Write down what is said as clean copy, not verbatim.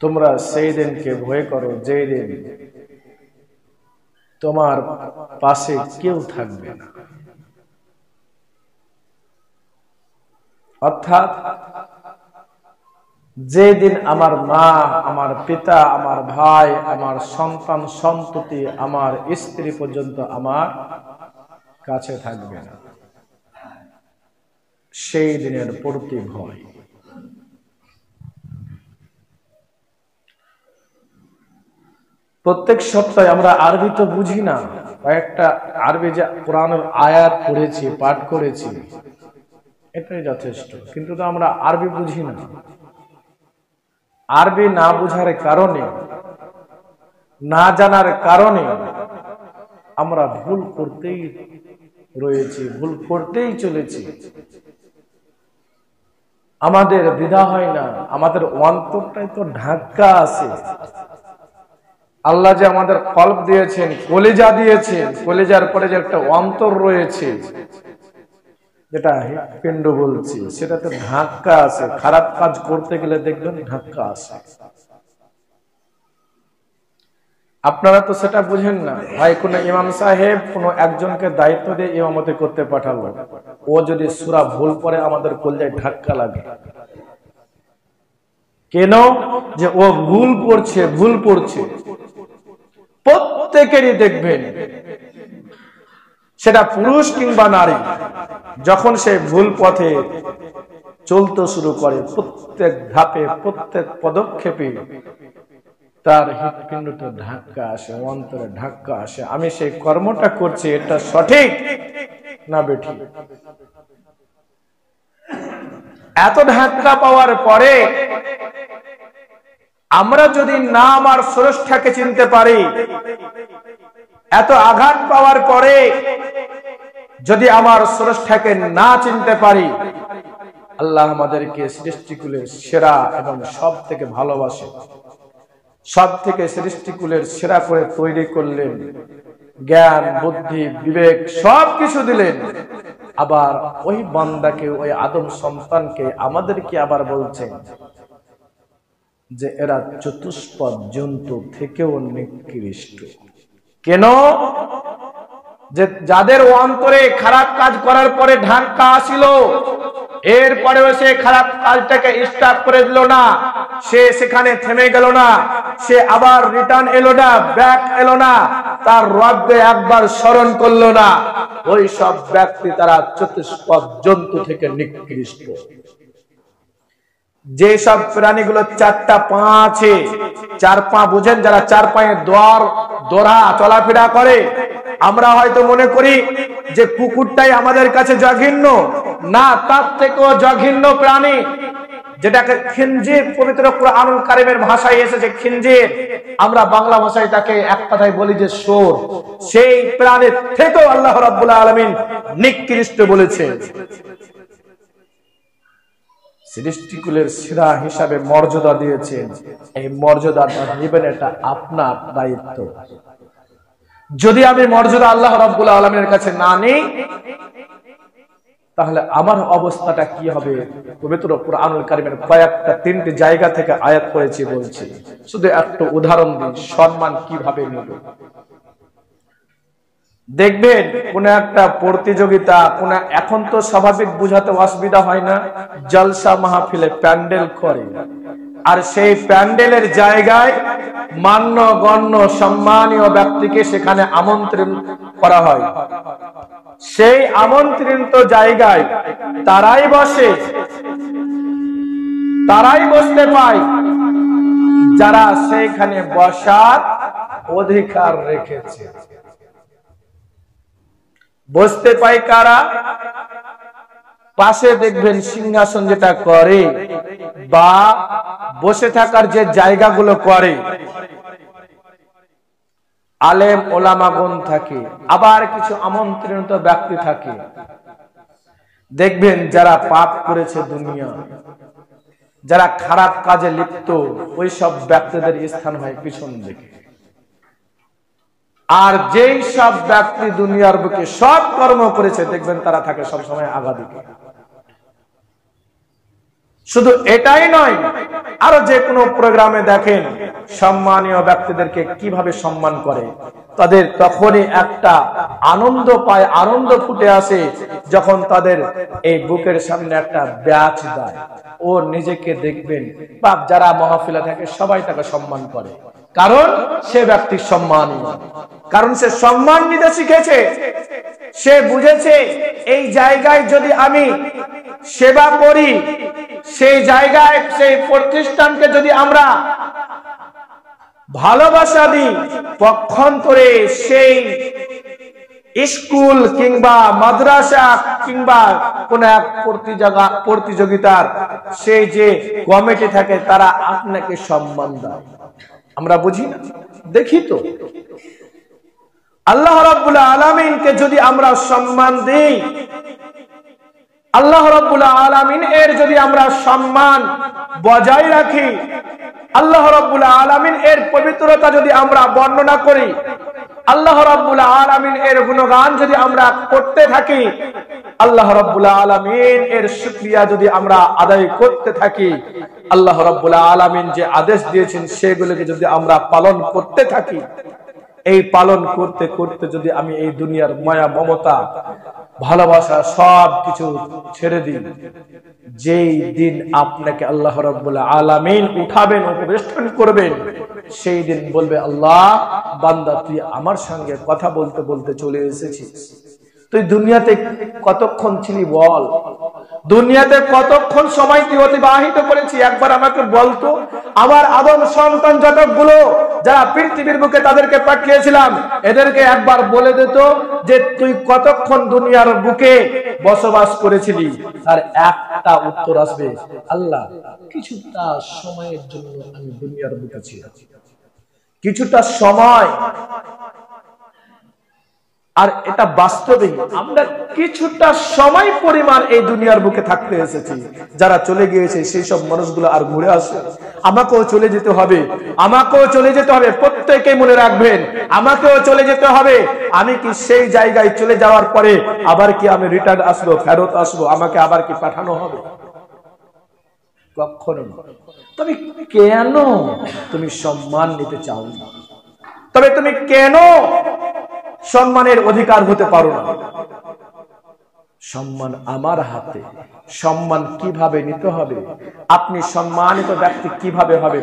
তোমরা সেই দিনকে ভয় করো যে দিন তোমার পাশে কেউ থাকবে না। অর্থাৎ যেদিন আমার মা, আমার পিতা, আমার ভাই, আমার সন্তান সন্ততি, আমার স্ত্রী পর্যন্ত আমার কাছে থাকবে না, সেই দিনের প্রতি ভয়। প্রত্যেক সপ্তাহে আমরা আরবি তো বুঝি না, কয়েকটা আরবি যে কোরআনের আয়াত পড়েছি, পাঠ করেছি, এটাই যথেষ্ট। কিন্তু তো আমরা আরবি বুঝি না। আরবি না বুঝার কারণে, না জানার কারণে আমরা ভুল করতেই রয়েছি, ভুল করতেই চলেছি। আমাদের দ্বিধা হয় না, আমাদের অন্তরটাই তো ঢাকা আছে। আল্লাহ যে আমাদের কলব দিয়েছেন, কলিজা দিয়েছেন, কলিজার পরে যে একটা অন্তর রয়েছে, যেটা হৃৎপিণ্ড বলছি, সেটাতে ধাক্কা আছে। খারাপ কাজ করতে গেলে দেখবেন ধাক্কা আছে। আপনারা তো সেটা বুঝেন না। ভাই, কোন ইমাম সাহেব কোন একজনকে দায়িত্ব দিয়ে ইমামতি করতে পাঠালো, ও যদি সূরা ভুল পড়ে আমাদের কলিজায় ধাক্কা লাগে। কেন? যে ও ভুল পড়ছে, ভুল পড়ছে। প্রত্যেকেরই দেখবেন, সেটা পুরুষ কিংবা নারী, যখন সে ভুল পথে চলতে শুরু করে, প্রত্যেক ধাপে, প্রত্যেক পদক্ষেপে তার হৃৎপিণ্ডতে ধাক্কা আসে, অন্তরে ধাক্কা আসে। আমি সেই কর্মটা করছি, এটা সঠিক না বেঠিক? এত ধাক্কা পাওয়ার পরে আমরা যদি না আমার স্রষ্টাকে চিনতে পারি, এত আঘাত পাওয়ার পরে যদি আমার স্রষ্টাকে না চিনতে পারি, আল্লাহ আমাদেরকে সৃষ্টিকুলের সেরা এবং সব থেকে ভালোবাসে, সব থেকে সৃষ্টিকুলের সেরা করে তৈরি করলেন, জ্ঞান, বুদ্ধি, বিবেক সবকিছু দিলেন। আবার ওই বান্দাকে, ওই আদম সন্তানকে আমাদেরকে আবার বলছেন যে এরা চতুষ্পদ জন্তু থেকেও নিকৃষ্ট। কেন? যে যাদের অন্তরে খারাপ কাজ করার পরে ধাক্কা আসিল, এরপরেও সে খারাপ কাজটাকে স্টপ করে দিল না, সে সেখানে থেমে গেল না, সে আবার রিটার্ন এলো না, ব্যাক এলো না, তার রবকে একবার স্মরণ করলো না, ওই সব ব্যক্তি তারা চতুষ্পদ জন্তু থেকে নিকৃষ্ট। যে সব প্রাণীগুলো চারটা পা আছে, চার পা বুঝেন, যারা চার পায়ে দৌড়া চলাফেরা করে, আমরা হয়তো মনে করি যে কুকুরটাই আমাদের কাছে জঘন্য, না, তার থেকেও জঘন্য প্রাণী, যেটাকে খিনজির, পবিত্র কুরআনুল কারীমের ভাষায় এসেছে খিনজির, আমরা বাংলা ভাষায় তাকে এক কথায় বলি যে শোর। সেই প্রাণীর থেকেও আল্লাহ রাব্বুল আলামিন নিকৃষ্ট বলেছে। সৃষ্টিকুলের সেরা হিসাবে মর্যাদা দিয়েছেন, এই মর্যাদাটা নেবেন, এটা আপনার দায়িত্ব। যদি আমি মর্যাদা আল্লাহ রাব্বুল আলামিনের কাছে না নিই, তাহলে আমার অবস্থাটা কি হবে? পবিত্র কুরআনুল কারীমের কয়েকটা 3টি জায়গা থেকে আয়াত পড়েছি, বলছি, শুধু একটা উদাহরণ দিই, সম্মান কিভাবে নেব। দেখবেন কোন একটা প্রতিযোগিতা, কোন, এখন তো স্বাভাবিক বুঝাতে অসুবিধা হয় না, জলসা মাহফিলে প্যান্ডেল করে, আর সেই প্যান্ডেলের জায়গায় মান্যগণ্য সম্মানীয় ব্যক্তিকে সেখানে আমন্ত্রণ করা হয়। সেই আমন্ত্রিত জায়গায় তারাই বসে, তারাই বসতে পায় যারা সেইখানে বসার অধিকার রেখেছে। বসতে পায় কারা? পাশে দেখবেন সিংহাসন যেটা করে বা বসে থাকার যে জায়গাগুলো করে, আলেম ওলামাগণ থাকে, আবার কিছু আমন্ত্রিত ব্যক্তি থাকে। দেখবেন যারা পাপ করেছে দুনিয়া, যারা খারাপ কাজে লিপ্ত, ওই সব ব্যক্তিদের স্থান হয় পিছন দিকে। আর যেই সব ব্যক্তি দুনিয়ার বুকে সব কর্ম করেছে, দেখবেন তারা থাকে সবসময় আগা দিকে। শুধু এটাই নয়, আরো যে কোনো প্রোগ্রামে দেখেন সম্মানীয় ব্যক্তিদেরকে কিভাবে সম্মান করে, তাদের তখনই একটা আনন্দ পায়, আনন্দ ফুটে আসে যখন তাদের এই বুকের সামনে একটা ব্যাচ দেয়। ও নিজেকে দেখবেন বা যারা মাহফিলে থাকে সবাই তাকে সম্মান করে, কারণ সে ব্যক্তি সম্মানীয়, কারণ সে সম্মান নিতে শিখেছে। সে বুঝেছে এই জায়গায় যদি আমি সেবা করি, সেই জায়গায় সেই প্রতিষ্ঠানকে যদি আমরা ভালোবাসা দিই, পক্ষান্তরে সেই স্কুল কিংবা মাদ্রাসা কিংবা কোন এক প্রতিযোগিতার সেই যে কমিটি থাকে তারা আপনাকে সম্মান দেয়। আমরা বুঝি না, দেখি তো। আল্লাহ রাব্বুল আলামিনকে যদি আমরা সম্মান দেই, আল্লাহ রাব্বুল আলামিন এর যদি আমরা সম্মান বজায় রাখি, আল্লাহ রাব্বুল আলামিন এর পবিত্রতা যদি আমরা বর্ণনা করি, আল্লাহ রাব্বুল আলামিন এর গুণগান যদি আমরা করতে থাকি, আল্লাহ রাব্বুল আলামিন এর শুকরিয়া যদি আমরা আদায় করতে থাকি, আল্লাহ রাব্বুল আলামিন যে আদেশ দিয়েছেন সেগুলোকে যদি আমরা পালন করতে থাকি, এই পালন করতে করতে যদি আমি এই দুনিয়ার মায়া মমতা ভালোবাসা সব কিছু ছেড়ে দিই, যেই দিন আপনাকে আল্লাহ রাব্বুল আলামিন উঠাবেন, উপবেষ্টন করবেন, সেই দিন বলবে আল্লাহ বান্দা তুই আমার সঙ্গে কথা বলতে বলতে চলে এসেছিস, তুই দুনিয়াতে কতক্ষণ ছিলি বল, দুনিয়াতে কতক্ষণ সময় তুই অতিবাহিত করেছি একবার আমাকে বলতো। আমার আদম সন্তান যতগুলো যারা পৃথিবীর বুকে তাদেরকে পাঠিয়েছিলাম, এদেরকে একবার বলে দিত যে তুই কতক্ষণ দুনিয়ার বুকে বসবাস করেছিলি, আর একটা উত্তর আসবে আল্লাহ কিছুটা সময়ের জন্য আমি দুনিয়ার বুকে ছিলাম, কিছুটা সময়। আর এটা বাস্তবে আমরা কিছুটা সময় পরিমাণ এই দুনিয়ার বুকে থাকতে এসেছি। যারা চলে গিয়েছে সেই সব মানুষগুলো আর ঘুরে আসে, আমাকেও চলে যেতে হবে, আমাকেও চলে যেতে হবে। প্রত্যেকে মনে রাখবেন আমাকেও চলে যেতে হবে। আমি কি সেই জায়গায় চলে যাওয়ার পরে আবার কি আমি রিটার্ন আসবো, ফেরত আসবো, আমাকে আবার কি পাঠানো হবে? কখনো না। তবে কেন তুমি সম্মান নিতে চাও না? তবে তুমি কেন সম্মানের অধিকার হতে পারো না? সম্মান আমার হাতে। সম্মান কিভাবে নিতে হবে, আপনি সম্মানিত ব্যক্তি কিভাবে হবে